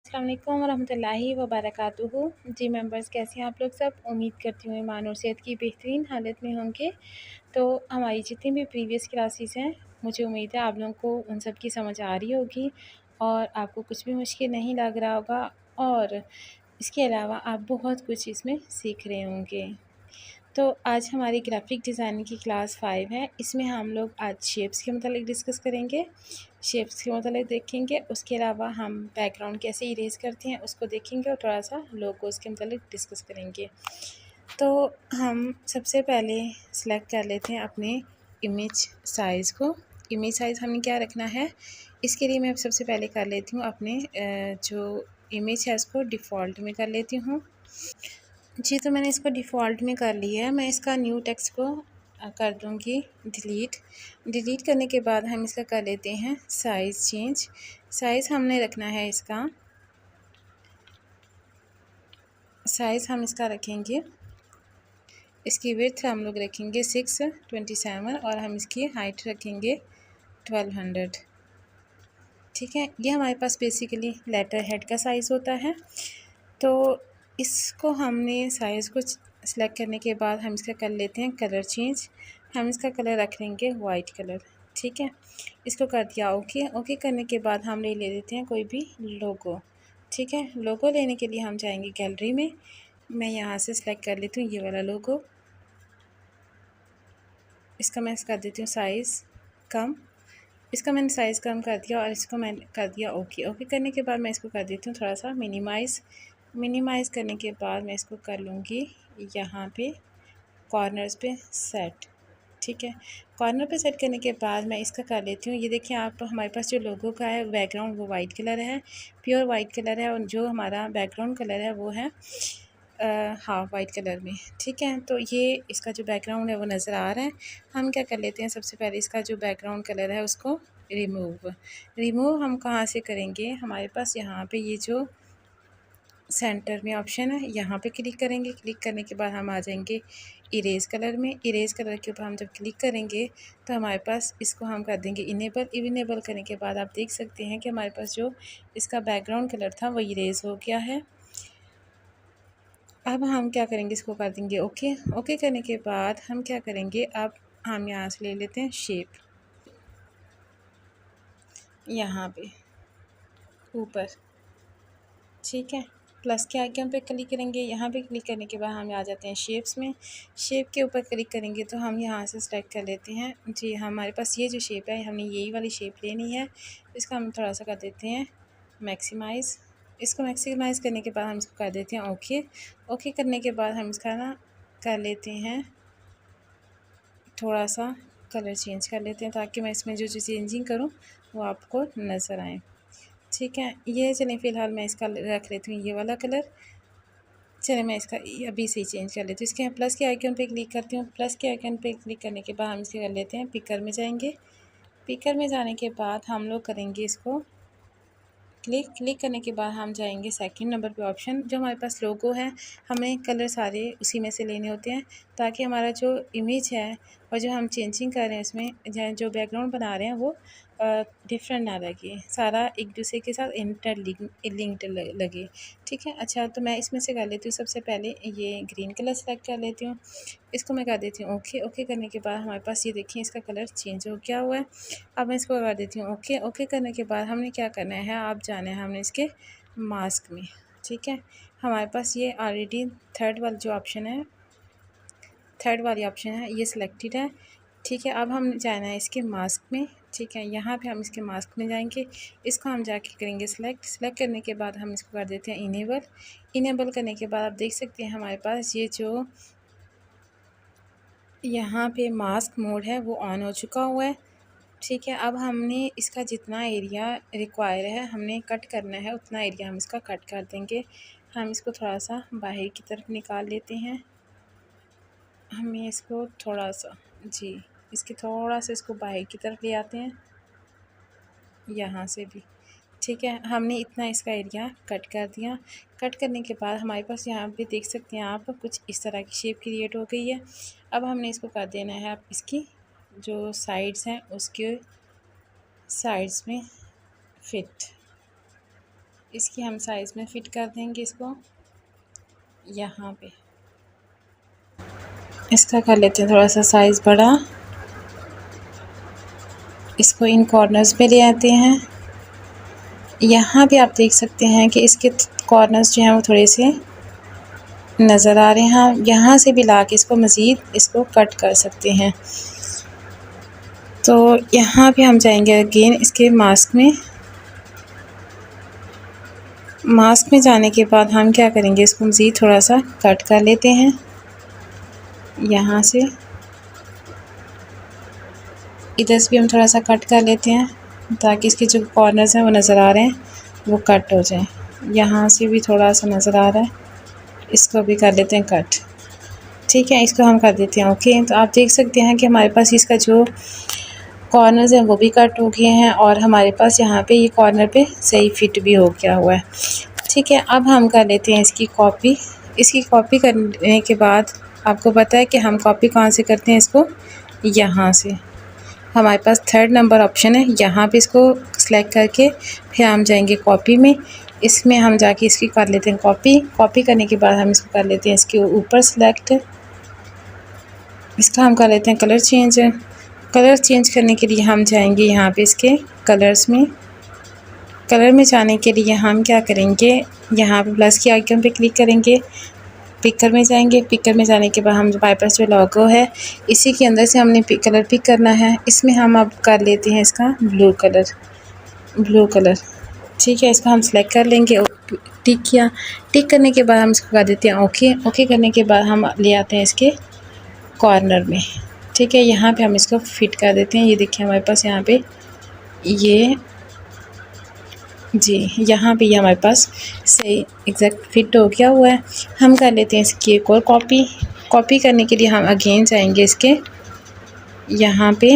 अस्सलाम वालेकुम वरहमतुल्लाहि वबरकातुहू। जी मेंबर्स, कैसे हैं आप लोग सब? उम्मीद करती हूँ ईमान और सेहत की बेहतरीन हालत में होंगे। तो हमारी जितनी भी प्रीवियस क्लासेस हैं, मुझे उम्मीद है आप लोगों को उन सब की समझ आ रही होगी और आपको कुछ भी मुश्किल नहीं लग रहा होगा और इसके अलावा आप बहुत कुछ इसमें सीख रहे होंगे। तो आज हमारी ग्राफिक डिज़ाइनिंग की क्लास 5 है। इसमें हम लोग आज शेप्स के मतलब डिस्कस करेंगे, शेप्स के मतलब देखेंगे। उसके अलावा हम बैकग्राउंड कैसे इरेज करते हैं उसको देखेंगे और थोड़ा सा लोगोस के मतलब डिस्कस करेंगे। तो हम सबसे पहले सेलेक्ट कर लेते हैं अपने इमेज साइज़ को। इमेज साइज़ हमने क्या रखना है, इसके लिए मैं सबसे पहले कर लेती हूँ अपने जो इमेज है उसको डिफ़ॉल्ट में कर लेती हूँ। जी, तो मैंने इसको डिफ़ॉल्ट में कर लिया है। मैं इसका न्यू टेक्स्ट को कर दूँगी डिलीट। डिलीट करने के बाद हम इसका कर लेते हैं साइज़ चेंज। साइज़ हमने रखना है इसका, साइज़ हम इसका रखेंगे, इसकी विड्थ हम लोग रखेंगे 627 और हम इसकी हाइट रखेंगे 1200। ठीक है, ये हमारे पास बेसिकली लेटर हेड का साइज़ होता है। तो इसको हमने साइज़ को सेलेक्ट करने के बाद हम इसका कर लेते हैं कलर चेंज। हम इसका कलर रख लेंगे वाइट कलर। ठीक है, इसको कर दिया ओके। ओके करने के बाद हम ले लेते हैं कोई भी लोगो। ठीक है, लोगो लेने के लिए हम जाएंगे गैलरी में। मैं यहाँ से सेलेक्ट कर लेती हूँ ये वाला लोगो। इसका मैं कर देती हूँ साइज़ कम। इसका मैंने साइज़ कम कर दिया और इसको मैंने कर दिया ओके। ओके करने के बाद मैं इसको कर देती हूँ थोड़ा सा मिनिमाइज़। मिनिमाइज़ करने के बाद मैं इसको कर लूँगी यहाँ पे कॉर्नर्स पे सेट। ठीक है, कॉर्नर पे सेट करने के बाद मैं इसका कर लेती हूँ। ये देखिए आप, हमारे पास जो लोगो का है बैकग्राउंड वो वाइट कलर है, प्योर वाइट कलर है और जो हमारा बैकग्राउंड कलर है वो है हाँ वाइट कलर में। ठीक है, तो ये इसका जो बैकग्राउंड है वो नज़र आ रहा है। हम क्या कर लेते हैं, सबसे पहले इसका जो बैकग्राउंड कलर है उसको रिमूव हम कहाँ से करेंगे, हमारे पास यहाँ पे ये जो सेंटर में ऑप्शन है यहाँ पे क्लिक करेंगे। क्लिक करने के बाद हम आ जाएंगे इरेज कलर में। इरेज कलर के ऊपर हम जब क्लिक करेंगे तो हमारे पास इसको हम कर देंगे इनेबल। इनेबल करने के बाद आप देख सकते हैं कि हमारे पास जो इसका बैकग्राउंड कलर था वो इरेज हो गया है। अब हम क्या करेंगे, इसको कर देंगे ओके। ओके करने के बाद हम क्या करेंगे, अब हम यहाँ से ले लेते हैं शेप, यहाँ पे ऊपर। ठीक है, प्लस के आइकन पे क्लिक करेंगे। यहाँ पे क्लिक करने के बाद हम आ जाते हैं शेप्स में। शेप के ऊपर क्लिक करेंगे तो हम यहाँ से सेलेक्ट कर लेते हैं। जी, हमारे पास ये जो शेप है हमने यही वाली शेप लेनी है। इसका हम थोड़ा सा कर देते हैं मैक्सिमाइज़। इसको मैक्सिमाइज़ करने के बाद हम इसको कर देते हैं ओके। ओके करने के बाद हम इसका ना कर लेते हैं थोड़ा सा कलर चेंज कर लेते हैं ताकि मैं इसमें जो चेंजिंग करूँ वो आपको नज़र आए। ठीक है, ये चलें फ़िलहाल मैं इसका रख लेती हूँ ये वाला कलर। चलिए मैं इसका अभी से ही चेंज कर लेती हूँ। इसके प्लस के आइकन पे क्लिक करती हूँ। प्लस के आइकन पे क्लिक करने के बाद हम इसे कर लेते हैं पिकर में जाएंगे। पिकर में जाने के बाद हम लोग करेंगे इसको क्लिक करने के बाद हम जाएंगे सेकंड नंबर पे ऑप्शन, जो हमारे पास लोगो है हमें कलर सारे उसी में से लेने होते हैं ताकि हमारा जो इमेज है और जो हम चेंजिंग कर रहे हैं उसमें जो बैकग्राउंड बना रहे हैं वो डिफरेंट ना लगे, सारा एक दूसरे के साथ लिंक्ड लगे। ठीक है, अच्छा तो मैं इसमें से कर लेती हूँ सबसे पहले ये ग्रीन कलर सेलेक्ट कर लेती हूँ। इसको मैं कर देती हूँ ओके। ओके करने के बाद हमारे पास ये देखिए इसका कलर चेंज हो गया हुआ है। अब मैं इसको कर देती हूँ ओके। ओके करने के बाद हमने क्या करना है, आप जाना है हमने इसके मास्क में। ठीक है, हमारे पास ये ऑलरेडी थर्ड वाला जो ऑप्शन है, थर्ड वाली ऑप्शन है ये सिलेक्टेड है। ठीक है, अब हम जाना है इसके मास्क में। ठीक है, यहाँ पे हम इसके मास्क में जाएंगे, इसको हम जाके करेंगे सेलेक्ट करने के बाद हम इसको कर देते हैं इनेबल। इनेबल करने के बाद आप देख सकते हैं हमारे पास ये जो यहाँ पे मास्क मोड है वो ऑन हो चुका हुआ है। ठीक है, अब हमने इसका जितना एरिया रिक्वायर है हमने कट करना है उतना एरिया हम इसका कट कर देंगे। हम इसको थोड़ा सा बाहर की तरफ निकाल लेते हैं। हमें इसको थोड़ा सा जी इसके थोड़ा सा इसको बाहर की तरफ ले आते हैं यहाँ से भी। ठीक है, हमने इतना इसका एरिया कट कर दिया। कट करने के बाद हमारे पास यहाँ पे देख सकते हैं आप कुछ इस तरह की शेप क्रिएट हो गई है। अब हमने इसको कर देना है, आप इसकी जो साइड्स हैं उसके साइड्स में फिट। इसकी हम साइज़ में फ़िट कर देंगे इसको। यहाँ पे इसका कर लेते हैं थोड़ा सा साइज़ बड़ा। इसको इन कॉर्नर्स पे ले आते हैं। यहाँ पे आप देख सकते हैं कि इसके कॉर्नर्स जो हैं वो थोड़े से नज़र आ रहे हैं। हम यहाँ से भी ला के इसको मज़ीद इसको कट कर सकते हैं। तो यहाँ पे हम जाएंगे अगेन इसके मास्क में। मास्क में जाने के बाद हम क्या करेंगे, इसको मज़ीद थोड़ा सा कट कर लेते हैं यहाँ से। इधर से भी हम थोड़ा सा कट कर लेते हैं ताकि इसके जो कॉर्नर्स हैं वो नज़र आ रहे हैं वो कट हो जाएं। यहाँ से भी थोड़ा सा नज़र आ रहा है, इसको भी कर लेते हैं कट। ठीक है, इसको हम कर देते हैं ओके। तो आप देख सकते हैं कि हमारे पास इसका जो कॉर्नर्स हैं वो भी कट हो गए हैं और हमारे पास यहाँ पे ये कॉर्नर पे सही फिट भी हो गया हुआ है। ठीक है, अब हम कर लेते हैं इसकी कॉपी। इसकी कॉपी करने के बाद आपको पता है कि हम कॉपी कहाँ से करते हैं, इसको यहाँ से। हमारे पास 3rd नंबर ऑप्शन है, यहाँ पे इसको सिलेक्ट करके फिर हम जाएंगे कॉपी में। इसमें हम जाके इसकी कर लेते हैं कॉपी। कॉपी करने के बाद हम इसको कर लेते हैं इसके ऊपर सिलेक्ट। इसका हम कर लेते हैं कलर चेंज। कलर चेंज करने के लिए हम जाएंगे यहाँ पे इसके कलर्स में। कलर में जाने के लिए हम क्या करेंगे, यहाँ पे प्लस के आइकन पे क्लिक करेंगे, पिकर में जाएंगे। पिकर में जाने के बाद हम हमारे पास जो लोगो है इसी के अंदर से हमने कलर पिक करना है। इसमें हम अब कर लेते हैं इसका ब्लू कलर। ठीक है, इसको हम सेलेक्ट कर लेंगे, टिक किया। टिक करने के बाद हम इसको कर देते हैं ओके। ओके करने के बाद हम ले आते हैं इसके कॉर्नर में। ठीक है, यहाँ पे हम इसको फिट कर देते हैं। ये देखिए हमारे पास यहाँ पे ये जी यहाँ पे ये हमारे पास सही एग्जैक्ट फिट हो गया हुआ है। हम कर लेते हैं इसकी एक और कॉपी करने के लिए हम अगेन जाएंगे इसके यहाँ पे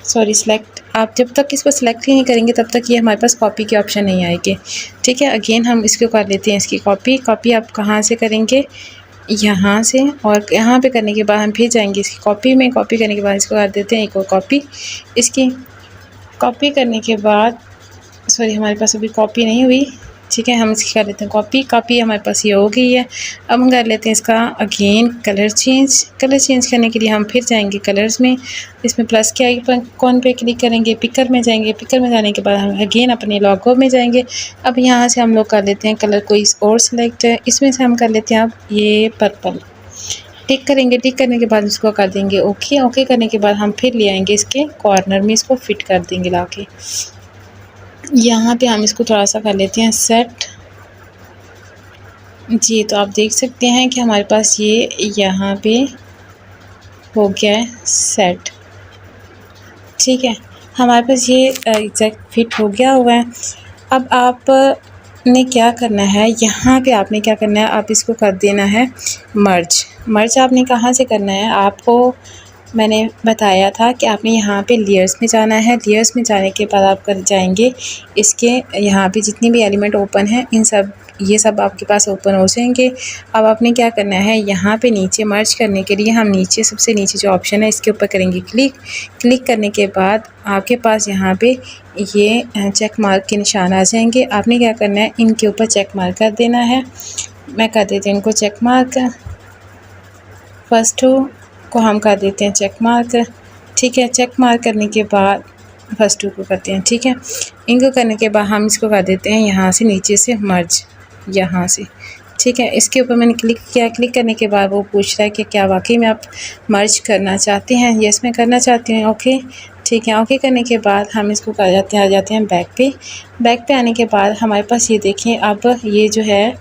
सिलेक्ट। आप जब तक इसको सिलेक्ट ही नहीं करेंगे तब तक ये हमारे पास कॉपी की ऑप्शन नहीं आएगी। ठीक है, अगेन हम इसको कर लेते हैं इसकी कॉपी आप कहाँ से करेंगे, यहाँ से। और यहाँ पे करने के बाद हम फिर जाएंगे इसकी कॉपी में। कॉपी करने के बाद इसको कर देते हैं एक और कॉपी। इसकी कॉपी करने के बाद हमारे पास अभी कॉपी नहीं हुई। ठीक है, हम इसकी कर लेते हैं कॉपी हमारे पास ये हो गई है। अब हम कर लेते हैं इसका अगेन कलर चेंज करने के लिए हम फिर जाएंगे कलर्स में। इसमें प्लस के आइकन पे क्लिक करेंगे, पिकर में जाएंगे। पिकर में जाने के बाद हम अगेन अपने लोगो में जाएंगे। अब यहाँ से हम लोग कर लेते हैं कलर कोई और सिलेक्ट है। इसमें से हम कर लेते हैं अब ये पर्पल। टिक करेंगे, टिक करने के बाद इसको कर देंगे ओके करने के बाद हम फिर ले आएंगे इसके कॉर्नर में, इसको फिट कर देंगे लाके। यहाँ पे हम इसको थोड़ा सा कर लेते हैं सेट। जी, तो आप देख सकते हैं कि हमारे पास ये यहाँ पे हो गया है सेट। ठीक है, हमारे पास ये एग्जैक्ट फिट हो गया हुआ है। अब आपने क्या करना है, यहाँ पे आपने क्या करना है, आप इसको कर देना है मर्ज आपने कहाँ से करना है, आपको मैंने बताया था कि आपने यहाँ पे लेयर्स में जाना है। लेयर्स में जाने के बाद आप कर जाएंगे इसके यहाँ पे जितने भी एलिमेंट ओपन हैं ये सब आपके पास ओपन हो जाएंगे। अब आपने क्या करना है, यहाँ पे नीचे मर्ज करने के लिए हम नीचे सबसे नीचे जो ऑप्शन है इसके ऊपर करेंगे क्लिक करने के बाद आपके पास यहाँ पे ये चेक मार्क के निशान आ जाएंगे। आपने क्या करना है, इनके ऊपर चेक मार्क कर देना है। मैं कर देती हूँ इनको चेक मार्क। फर्स्ट को हम कर देते हैं चेक मार्क। ठीक है, चेक मार्क करने के बाद फर्स्ट को करते हैं। ठीक है, इनको करने के बाद हम इसको कर देते हैं यहाँ से नीचे से मर्ज, यहाँ से। ठीक है, इसके ऊपर मैंने क्लिक किया। क्लिक करने के बाद वो पूछ रहा है कि क्या वाकई में आप मर्ज करना चाहते हैं। यस, मैं करना चाहती हूँ ओके। ठीक है, ओके करने के बाद हम इसको कर जाते हैं, आ जाते हैं बैक पे आने के बाद हमारे पास ये देखें, अब ये जो है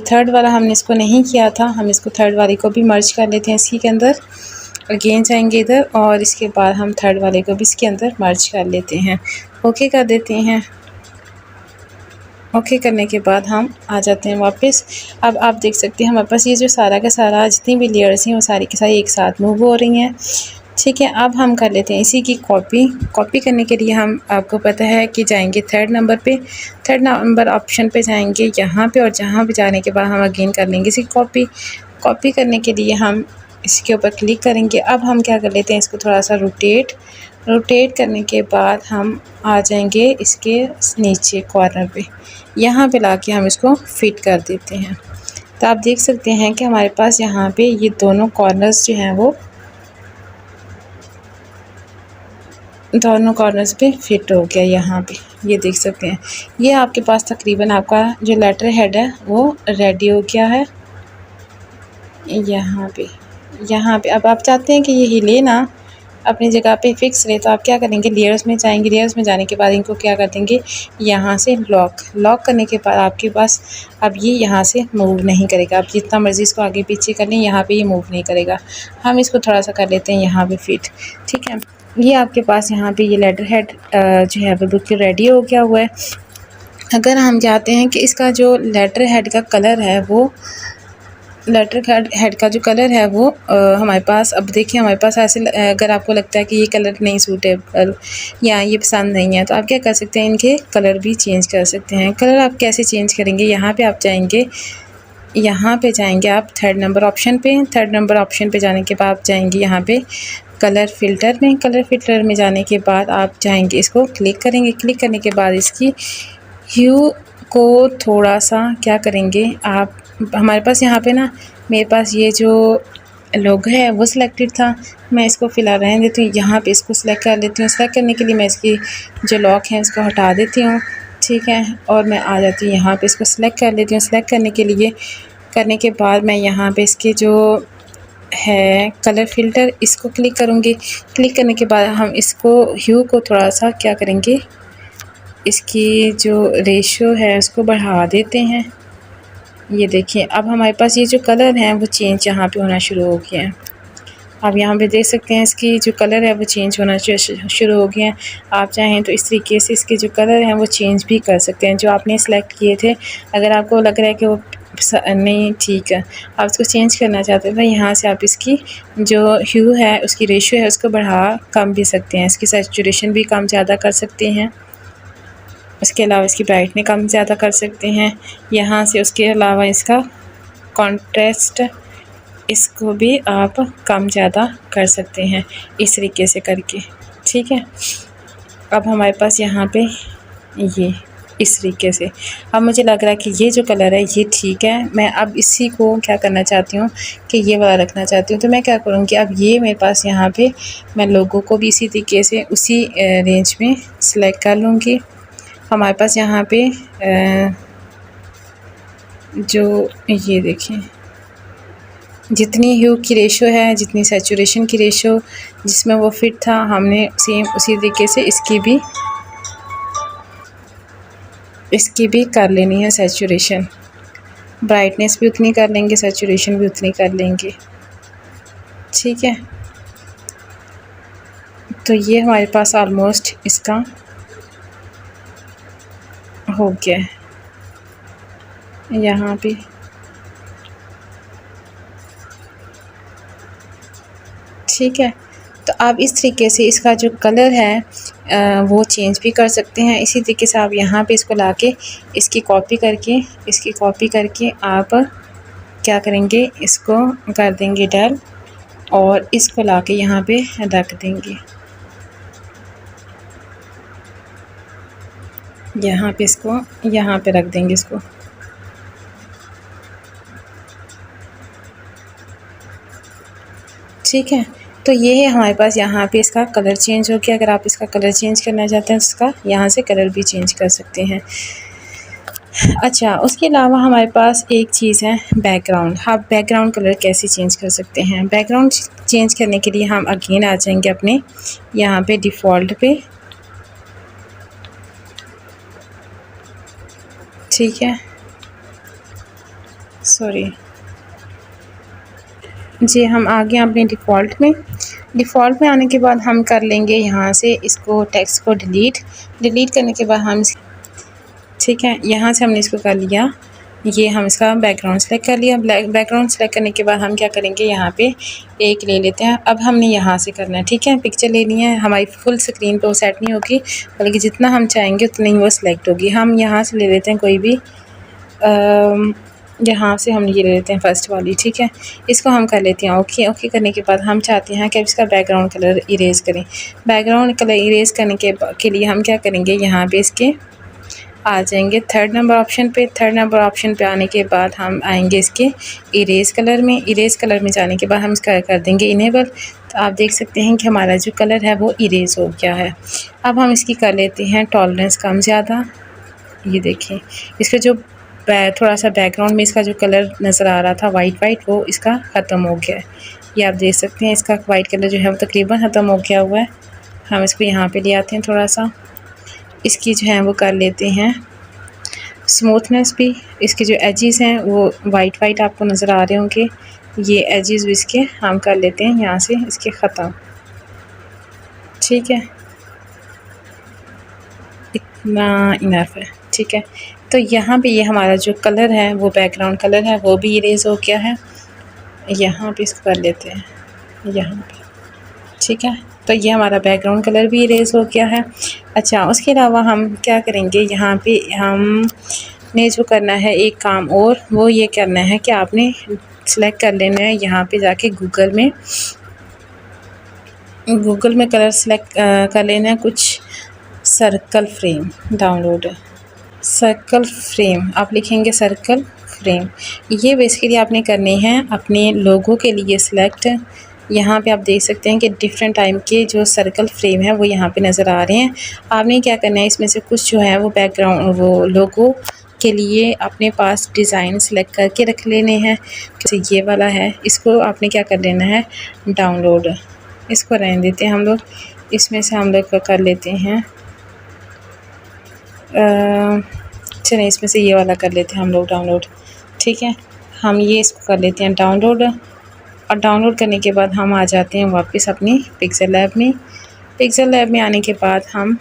थर्ड वाला हमने इसको नहीं किया था, हम इसको थर्ड वाले को भी मर्ज कर लेते हैं इसी के अंदर। अगेन जाएंगे इधर और इसके बाद हम थर्ड वाले को भी इसके अंदर मर्ज कर लेते हैं, ओके कर देते हैं। ओके करने के बाद हम आ जाते हैं वापस। अब आप देख सकते हैं हमारे पास ये जो सारा का सारा जितनी भी लेयर्स हैं वो सारी की सारी एक साथ मूव हो रही हैं। ठीक है, अब हम कर लेते हैं इसी की कॉपी करने के लिए हम आपको पता है कि जाएंगे थर्ड नंबर ऑप्शन पे जाएंगे यहाँ पे, और जहाँ पे जाने के बाद हम अगेन कर लेंगे इसी कॉपी करने के लिए हम इसके ऊपर क्लिक करेंगे। अब हम क्या कर लेते हैं, इसको थोड़ा सा रोटेट रोटेट करने के बाद हम आ जाएंगे इसके नीचे कॉर्नर पे, यहाँ पे लाके हम इसको फिट कर देते हैं। तो आप देख सकते हैं कि हमारे पास यहाँ पे ये दोनों कॉर्नर्स जो हैं वो दोनों कॉर्नर्स पे फिट हो गया। यहाँ पे ये देख सकते हैं, ये आपके पास तकरीबन आपका जो लेटर हेड है वो रेडी हो गया है। यहाँ पे अब आप चाहते हैं कि ये हिले ना, अपनी जगह पे फिक्स रहे, तो आप क्या करेंगे, लेयर्स में जाएंगे। लेयर्स में जाने के बाद इनको क्या कर देंगे, यहाँ से लॉक करने के बाद आपके पास अब ये यहाँ से मूव नहीं करेगा। आप जितना मर्ज़ी इसको आगे पीछे कर लें, यहाँ पे ये मूव नहीं करेगा। हम इसको थोड़ा सा कर लेते हैं यहाँ पे फिट। ठीक है, ये आपके पास यहाँ पे ये लेटर हेड जो है वो बिल्कुल रेडी हो गया हुआ है। अगर हम चाहते हैं कि इसका जो लेटर हेड का कलर है वो हमारे पास, अब देखिए हमारे पास ऐसे, अगर आपको लगता है कि ये कलर नहीं सूटेबल या ये पसंद नहीं है, तो आप क्या कर सकते हैं, इनके कलर भी चेंज कर सकते हैं। कलर आप कैसे चेंज करेंगे, यहाँ पे जाएंगे आप थर्ड नंबर ऑप्शन पे जाने के बाद आप जाएंगे यहाँ पे कलर फ़िल्टर में जाने के बाद आप जाएंगे, इसको क्लिक करेंगे। क्लिक करने के बाद इसकी ह्यू को थोड़ा सा क्या करेंगे आप, हमारे पास यहाँ पे ना, मेरे पास ये जो लोगो है वो सिलेक्टेड था, मैं इसको फ़िलहाल रहने देती हूँ। यहाँ पे इसको सिलेक्ट कर लेती हूँ। सिलेक्ट करने के लिए मैं इसकी जो लॉक है इसको हटा देती हूँ। ठीक है, और मैं आ जाती हूँ यहाँ पे, इसको सिलेक्ट कर लेती हूँ। सिलेक्ट करने के बाद मैं यहाँ पे इसके जो है कलर फ़िल्टर, इसको क्लिक करूँगी। क्लिक करने के बाद हम इसको ह्यू को थोड़ा सा क्या करेंगे, इसकी जो रेशो है उसको बढ़ा देते हैं। ये देखिए, अब हमारे पास ये जो कलर हैं वो चेंज यहाँ पे होना शुरू हो गए हैं। आप यहाँ पे देख सकते हैं इसकी जो कलर है वो चेंज होना शुरू हो गए हैं। आप चाहें तो इस तरीके से इसके जो कलर हैं वो चेंज भी कर सकते हैं, जो आपने सेलेक्ट किए थे। अगर आपको लग रहा है कि वो नहीं ठीक है, आप इसको चेंज करना चाहते हैं, तो यहाँ से आप इसकी जो ह्यू है उसकी रेशियो है उसको बढ़ा कम भी सकते हैं। इसकी सैचुरेशन भी कम ज़्यादा कर सकते हैं। इसके अलावा इसकी ब्राइटनेस कम ज़्यादा कर सकते हैं यहाँ से। उसके अलावा इसका कॉन्ट्रास्ट, इसको भी आप कम ज़्यादा कर सकते हैं इस तरीके से करके। ठीक है, अब हमारे पास यहाँ पे ये इस तरीके से, अब मुझे लग रहा है कि ये जो कलर है ये ठीक है। मैं अब इसी को क्या करना चाहती हूँ कि ये वाला रखना चाहती हूँ, तो मैं क्या करूँगी, अब ये मेरे पास यहाँ पे मैं लोगों को भी इसी तरीके से उसी रेंज में सिलेक्ट कर लूँगी। हमारे पास यहाँ पे जो ये देखें, जितनी ह्यू की रेशो है, जितनी सैचुरेशन की रेशो जिसमें वो फिट था, हमने सेम उसी तरीके से इसकी भी कर लेनी है सैचुरेशन। ब्राइटनेस भी उतनी कर लेंगे, सैचुरेशन भी उतनी कर लेंगे। ठीक है, तो ये हमारे पास ऑलमोस्ट इसका हो गया है यहाँ पे। ठीक है, तो आप इस तरीके से इसका जो कलर है वो चेंज भी कर सकते हैं। इसी तरीके से आप यहाँ पे इसको लाके इसकी कॉपी करके आप क्या करेंगे, इसको कर देंगे डल, और इसको लाके यहाँ पे रख देंगे। यहाँ पे इसको यहाँ पे रख देंगे इसको। ठीक है, तो ये है हमारे पास यहाँ पे इसका कलर चेंज हो गया। अगर आप इसका कलर चेंज करना चाहते हैं तो इसका यहाँ से कलर भी चेंज कर सकते हैं। अच्छा, उसके अलावा हमारे पास एक चीज़ है बैकग्राउंड। आप बैकग्राउंड कलर कैसे चेंज कर सकते हैं। बैकग्राउंड चेंज करने के लिए हम अगेन आ जाएंगे अपने यहाँ पे डिफ़ॉल्ट पे। ठीक है, सॉरी जी, हम आ गए अपने डिफ़ॉल्ट में आने के बाद हम कर लेंगे यहाँ से इसको टेक्स्ट को डिलीट करने के बाद हम, ठीक है, यहाँ से हमने इसको कर लिया। ये हम इसका बैकग्राउंड सेलेक्ट कर लिया। बैकग्राउंड सेलेक्ट करने के बाद हम क्या करेंगे, यहाँ पे एक ले लेते हैं। अब हमने यहाँ से करना है, ठीक है, पिक्चर लेनी है। हमारी फुल स्क्रीन पे वो सेट नहीं होगी, बल्कि जितना हम चाहेंगे उतनी ही वो सिलेक्ट होगी। हम यहाँ से ले लेते हैं कोई भी यहाँ से हम ये ले लेते हैं फर्स्ट वाली, ठीक है। इसको हम कर लेते हैं ओके। ओके करने के बाद हम चाहते हैं कि इसका बैकग्राउंड कलर इरेज़ करें। बैकग्राउंड कलर इरेज़ करने के लिए हम क्या करेंगे, यहाँ पे इसके आ जाएंगे थर्ड नंबर ऑप्शन पे। थर्ड नंबर ऑप्शन पे आने के बाद हम आएंगे इसके इरेज़ कलर में। इरेज़ कलर में जाने के बाद हम इसका कर देंगे इनेबल। तो आप देख सकते हैं कि हमारा जो कलर है वो इरेज़ हो गया है। अब हम इसकी कर लेते हैं टॉलरेंस कम ज़्यादा। ये देखें, इसका जो थोड़ा सा बैकग्राउंड में इसका जो कलर नज़र आ रहा था वाइट वो इसका ख़त्म हो गया है। ये आप देख सकते हैं इसका वाइट कलर जो है वो तकरीबन ख़त्म हो गया हुआ है। हम इसको यहाँ पे ले आते हैं, थोड़ा सा इसकी जो है वो कर लेते हैं स्मूथनेस भी। इसके जो एजेस हैं वो वाइट आपको नज़र आ रहे होंगे। ये एजेस भी इसके हम कर लेते हैं यहाँ से इसके ख़त्म, ठीक है। इतना इनफ है, ठीक है। तो यहाँ पे ये हमारा जो कलर है वो बैकग्राउंड कलर है वो भी इरेज़ हो गया है। यहाँ पे इसको कर लेते हैं यहाँ पे, ठीक है। तो ये हमारा बैकग्राउंड कलर भी इरेज़ हो गया है। अच्छा, उसके अलावा हम क्या करेंगे, यहाँ पे हमने जो करना है एक काम और, वो ये करना है कि आपने सेलेक्ट कर लेना है यहाँ पे जाके गूगल में कलर सेलेक्ट कर लेना है। कुछ सर्कल फ्रेम डाउनलोड है, सर्कल फ्रेम आप लिखेंगे सर्कल फ्रेम। ये बेसिकली आपने करने हैं अपने लोगों के लिए सिलेक्ट। यहाँ पे आप देख सकते हैं कि डिफरेंट टाइप के जो सर्कल फ्रेम है वो यहाँ पे नज़र आ रहे हैं। आपने क्या करना है, इसमें से कुछ जो है वो बैकग्राउंड वो लोगो के लिए अपने पास डिज़ाइन सेलेक्ट करके रख लेने हैं। जैसे ये वाला है, इसको आपने क्या कर लेना है डाउनलोड। इसको रहने देते हैं हम लोग, इसमें से हम लोग कर लेते हैं चलिए इसमें से ये वाला कर लेते हैं हम लोग डाउनलोड, ठीक है। हम ये इसको कर लेते हैं डाउनलोड। और डाउनलोड करने के बाद हम आ जाते हैं वापस अपनी पिक्सेल लैब में। पिक्सेल लैब में आने के बाद हम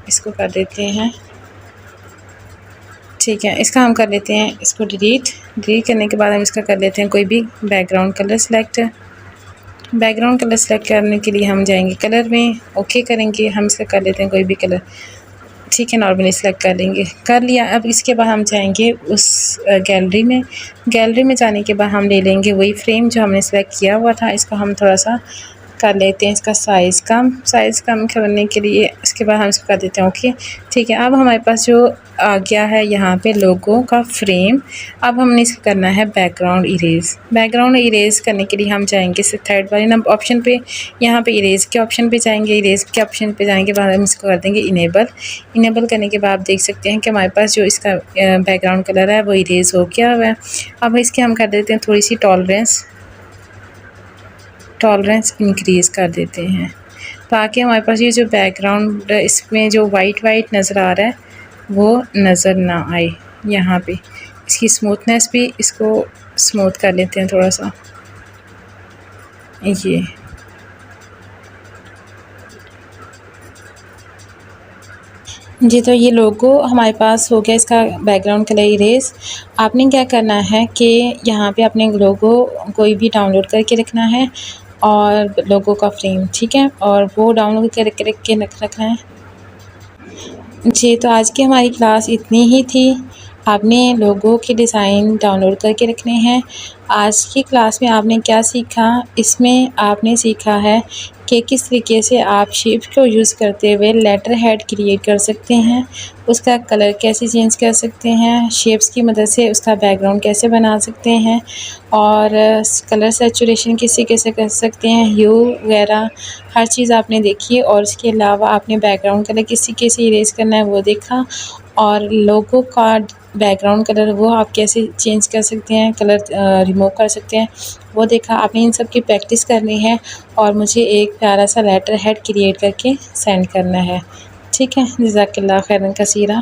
इसको कर देते हैं, ठीक है। इसका हम कर लेते हैं इसको डिलीट करने के बाद हम इसका कर लेते हैं कोई भी background colour select. Background colour select करने के लिए हम जाएंगे कलर में, ओके करेंगे। हम इसका कर लेते हैं कोई भी कलर, ठीक है, नॉर्मली सेलेक्ट कर लेंगे, कर लिया। अब इसके बाद हम जाएंगे उस गैलरी में जाने के बाद हम ले लेंगे वही फ्रेम जो हमने सेलेक्ट किया हुआ था। इसको हम थोड़ा सा कर लेते हैं इसका साइज़ कम करने के लिए। इसके बाद हम इसको कर देते हैं ओके, ठीक है। अब हमारे पास जो आ गया है यहाँ पे लोगों का फ्रेम। अब हमने इसको करना है बैकग्राउंड इरेज़ करने के लिए हम जाएंगे थर्ड वाले नंबर ऑप्शन पे। यहाँ पे इरेज़ के ऑप्शन पे जाएंगे। इरेज़ के ऑप्शन पे जाने के बाद हम इसको कर देंगे इनेबल करने के बाद आप देख सकते हैं कि हमारे पास जो इसका बैकग्राउंड कलर है वो इरेज़ हो गया हुआ है। अब इसके हम कर देते हैं थोड़ी सी टॉलरेंस इंक्रीज़ कर देते हैं ताकि हमारे पास ये जो बैकग्राउंड इसमें जो वाइट नज़र आ रहा है वो नज़र ना आए। यहाँ पे इसकी स्मूथनेस भी इसको स्मूथ कर लेते हैं थोड़ा सा, ये जी। तो ये लोगो हमारे पास हो गया, इसका बैकग्राउंड कलर इरेज़। आपने क्या करना है कि यहाँ पे अपने लोगो कोई भी डाउनलोड करके रखना है और लोगो का फ्रेम, ठीक है, और वो डाउनलोड करके रखना है जी। तो आज की हमारी क्लास इतनी ही थी। आपने लोगो के डिज़ाइन डाउनलोड करके रखने हैं। आज की क्लास में आपने क्या सीखा, इसमें आपने सीखा है कि किस तरीके से आप शेप को यूज़ करते हुए लेटर हेड क्रिएट कर सकते हैं, उसका कलर कैसे चेंज कर सकते हैं, शेप्स की मदद से उसका बैकग्राउंड कैसे बना सकते हैं, और कलर सैचुरेशन किसी कैसे कर सकते हैं, ह्यू वगैरह हर चीज़ आपने देखी। और इसके अलावा आपने बैकग्राउंड कलर किसी कैसे इरेज़ करना है वो देखा, और लोगो का बैकग्राउंड कलर वो आप कैसे चेंज कर सकते हैं, कलर रिमूव कर सकते हैं वो देखा। आपने इन सब की प्रैक्टिस करनी है और मुझे एक प्यारा सा लेटर हेड क्रिएट करके सेंड करना है, ठीक है। जज़ाकल्लाह खैरन कसीरा।